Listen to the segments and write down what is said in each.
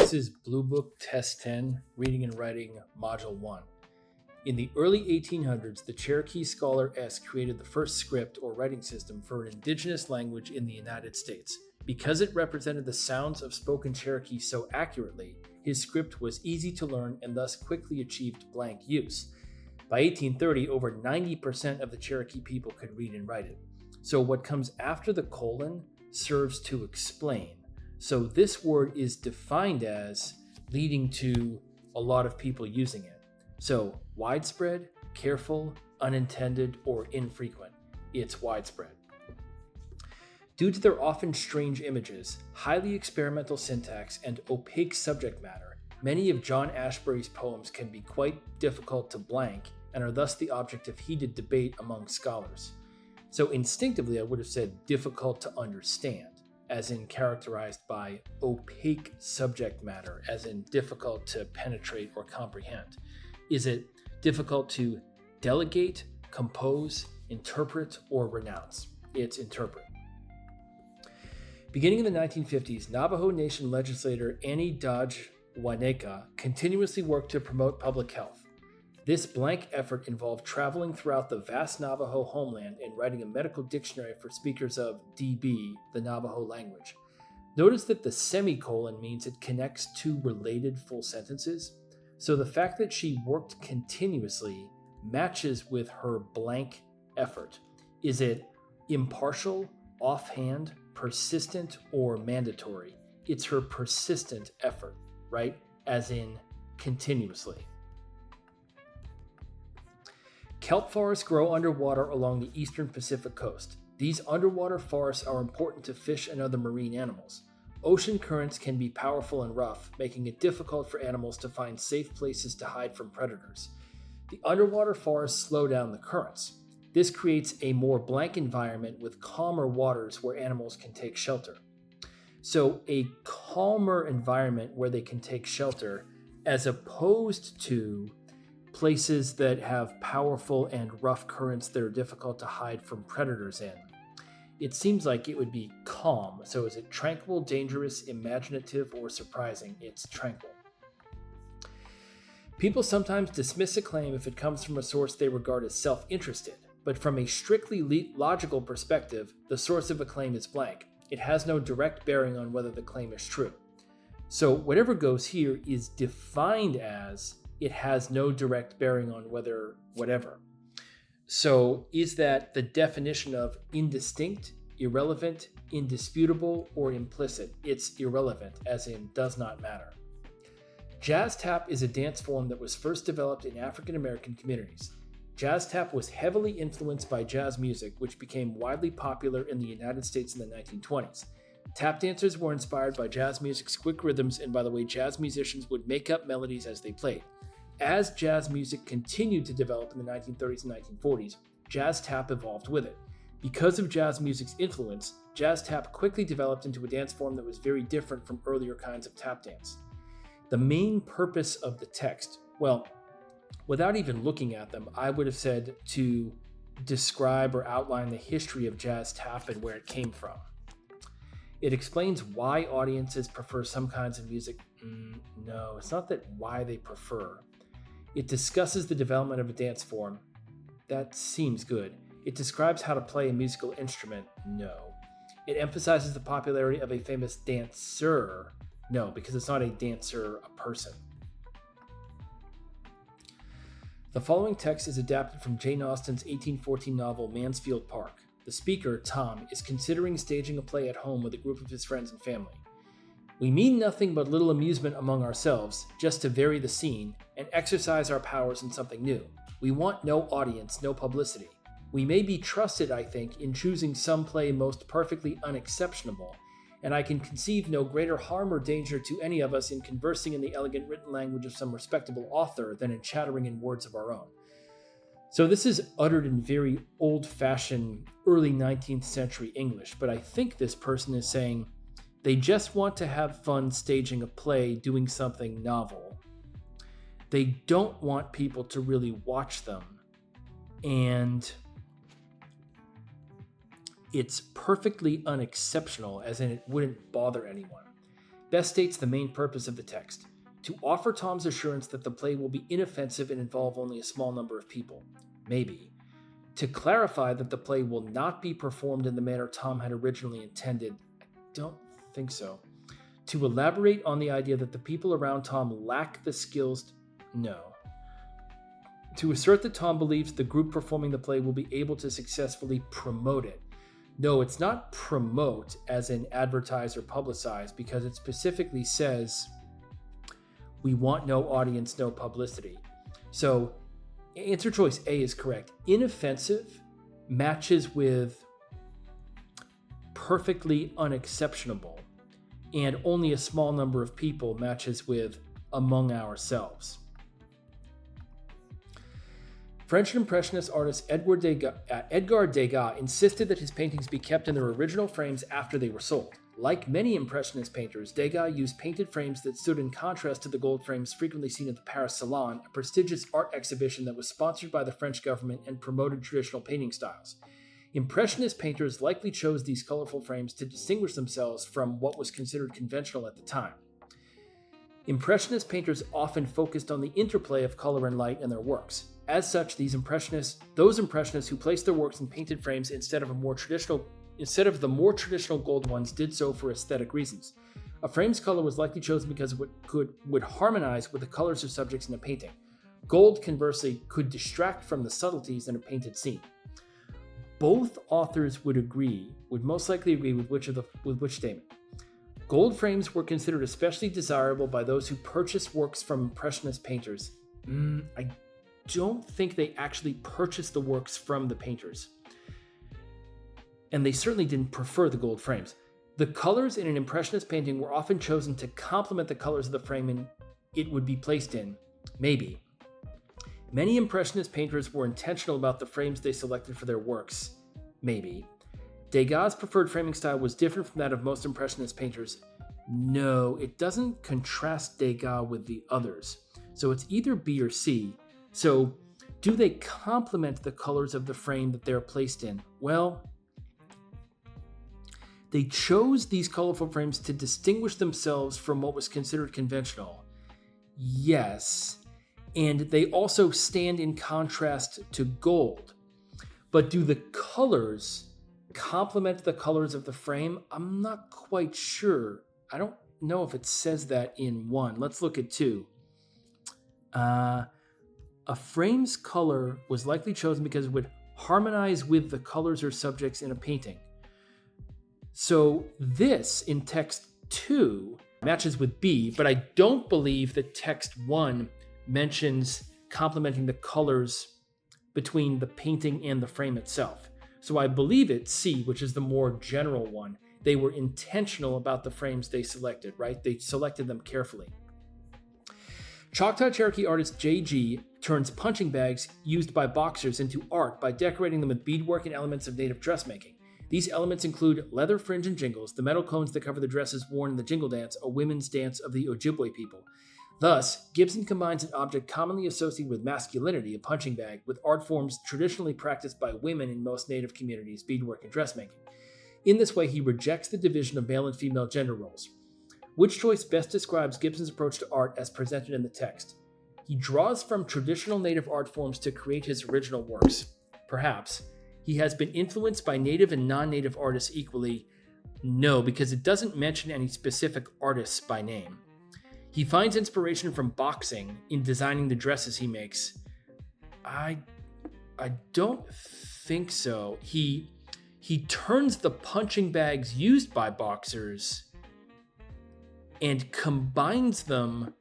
This is Bluebook Test 10, Reading and Writing, Module 1. In the early 1800s, the Cherokee scholar S. created the first script or writing system for an indigenous language in the United States. Because it represented the sounds of spoken Cherokee so accurately, his script was easy to learn and thus quickly achieved blank use. By 1830, over 90% of the Cherokee people could read and write it. So what comes after the colon serves to explain. So this word is defined as leading to a lot of people using it. So widespread, careful, unintended, or infrequent. It's widespread. Due to their often strange images, highly experimental syntax, and opaque subject matter, many of John Ashbery's poems can be quite difficult to blank and are thus the object of heated debate among scholars. So instinctively, I would have said difficult to understand, as in characterized by opaque subject matter, as in difficult to penetrate or comprehend. Is it difficult to delegate, compose, interpret, or renounce? It's interpret. Beginning in the 1950s, Navajo Nation legislator Annie Dodge Waneka continuously worked to promote public health. This blank effort involved traveling throughout the vast Navajo homeland and writing a medical dictionary for speakers of DB, the Navajo language. Notice that the semicolon means it connects two related full sentences. So the fact that she worked continuously matches with her blank effort. Is it impartial, offhand, persistent, or mandatory? It's her persistent effort, right? As in continuously. Kelp forests grow underwater along the eastern Pacific coast. These underwater forests are important to fish and other marine animals. Ocean currents can be powerful and rough, making it difficult for animals to find safe places to hide from predators. The underwater forests slow down the currents. This creates a more blank environment with calmer waters where animals can take shelter. So a calmer environment where they can take shelter, as opposed to places that have powerful and rough currents that are difficult to hide from predators in. It seems like it would be calm. So is it tranquil, dangerous, imaginative, or surprising? It's tranquil. People sometimes dismiss a claim if it comes from a source they regard as self-interested, but from a strictly logical perspective, the source of a claim is blank. It has no direct bearing on whether the claim is true. So whatever goes here is defined as it has no direct bearing on whether whatever. So is that the definition of indistinct, irrelevant, indisputable, or implicit? It's irrelevant, as in does not matter. Jazz tap is a dance form that was first developed in African American communities. Jazz tap was heavily influenced by jazz music, which became widely popular in the United States in the 1920s. Tap dancers were inspired by jazz music's quick rhythms and by the way jazz musicians would make up melodies as they played. As jazz music continued to develop in the 1930s and 1940s, jazz tap evolved with it. Because of jazz music's influence, jazz tap quickly developed into a dance form that was very different from earlier kinds of tap dance. The main purpose of the text, well, without even looking at them, I would have said to describe or outline the history of jazz tap and where it came from. It explains why audiences prefer some kinds of music. No, it's not that why they prefer. It discusses the development of a dance form. That seems good. It describes how to play a musical instrument. No. It emphasizes the popularity of a famous dancer. No, because it's not a dancer, a person. The following text is adapted from Jane Austen's 1814 novel Mansfield Park. The speaker, Tom, is considering staging a play at home with a group of his friends and family. We mean nothing but little amusement among ourselves, just to vary the scene and exercise our powers in something new. We want no audience, no publicity. We may be trusted, I think, in choosing some play most perfectly unexceptionable, and I can conceive no greater harm or danger to any of us in conversing in the elegant written language of some respectable author than in chattering in words of our own. So this is uttered in very old-fashioned, early 19th century English, but I think this person is saying they just want to have fun staging a play, doing something novel. They don't want people to really watch them. And it's perfectly unexceptional, as in it wouldn't bother anyone. best states the main purpose of the text: to offer Tom's assurance that the play will be inoffensive and involve only a small number of people. Maybe. To clarify that the play will not be performed in the manner Tom had originally intended. I don't think so. To elaborate on the idea that the people around Tom lack the skills. No. To assert that Tom believes the group performing the play will be able to successfully promote it. No, it's not promote as in advertise or publicize, because it specifically says we want no audience, no publicity. So answer choice A is correct. Inoffensive matches with perfectly unexceptionable, and only a small number of people matches with among ourselves. French Impressionist artist Edgar Degas insisted that his paintings be kept in their original frames after they were sold. Like many Impressionist painters, Degas used painted frames that stood in contrast to the gold frames frequently seen at the Paris Salon, a prestigious art exhibition that was sponsored by the French government and promoted traditional painting styles. Impressionist painters likely chose these colorful frames to distinguish themselves from what was considered conventional at the time. Impressionist painters often focused on the interplay of color and light in their works. As such, those impressionists who placed their works in painted frames instead of the more traditional gold ones did so for aesthetic reasons. A frame's color was likely chosen because it would harmonize with the colors of subjects in a painting. Gold, conversely, could distract from the subtleties in a painted scene. Both authors would most likely agree with which statement. Gold frames were considered especially desirable by those who purchased works from Impressionist painters. I don't think they actually purchased the works from the painters. And they certainly didn't prefer the gold frames. The colors in an Impressionist painting were often chosen to complement the colors of the frame it would be placed in. Maybe. Many Impressionist painters were intentional about the frames they selected for their works. Maybe. Degas' preferred framing style was different from that of most Impressionist painters. No, it doesn't contrast Degas with the others. So it's either B or C. So, do they complement the colors of the frame that they're placed in? Well, they chose these colorful frames to distinguish themselves from what was considered conventional. Yes, and they also stand in contrast to gold. But do the colors complement the colors of the frame? I'm not quite sure. I don't know if it says that in 1. Let's look at 2. A frame's color was likely chosen because it would harmonize with the colors or subjects in a painting. So this, in text 2, matches with B, but I don't believe that text 1 mentions complementing the colors between the painting and the frame itself. So I believe it's C, which is the more general one. They were intentional about the frames they selected, right? They selected them carefully. Choctaw and Cherokee artist J.G. turns punching bags used by boxers into art by decorating them with beadwork and elements of native dressmaking. These elements include leather fringe and jingles, the metal cones that cover the dresses worn in the jingle dance, a women's dance of the Ojibwe people. Thus, Gibson combines an object commonly associated with masculinity, a punching bag, with art forms traditionally practiced by women in most native communities, beadwork and dressmaking. In this way, he rejects the division of male and female gender roles. Which choice best describes Gibson's approach to art as presented in the text? He draws from traditional native art forms to create his original works. Perhaps. He has been influenced by native and non-native artists equally. No, because it doesn't mention any specific artists by name. He finds inspiration from boxing in designing the dresses he makes. I don't think so. He turns the punching bags used by boxers and combines them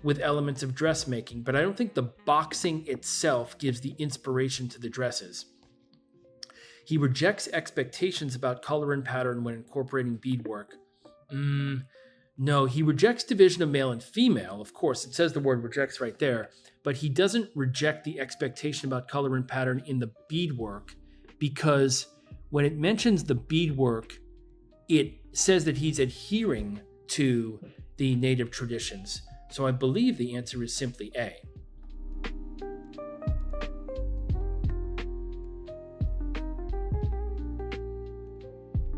with elements of dressmaking, but I don't think the boxing itself gives the inspiration to the dresses. He rejects expectations about color and pattern when incorporating beadwork. No, he rejects division of male and female. Of course, it says the word rejects right there, but he doesn't reject the expectation about color and pattern in the beadwork, because when it mentions the beadwork, it says that he's adhering to the native traditions. So I believe the answer is simply A.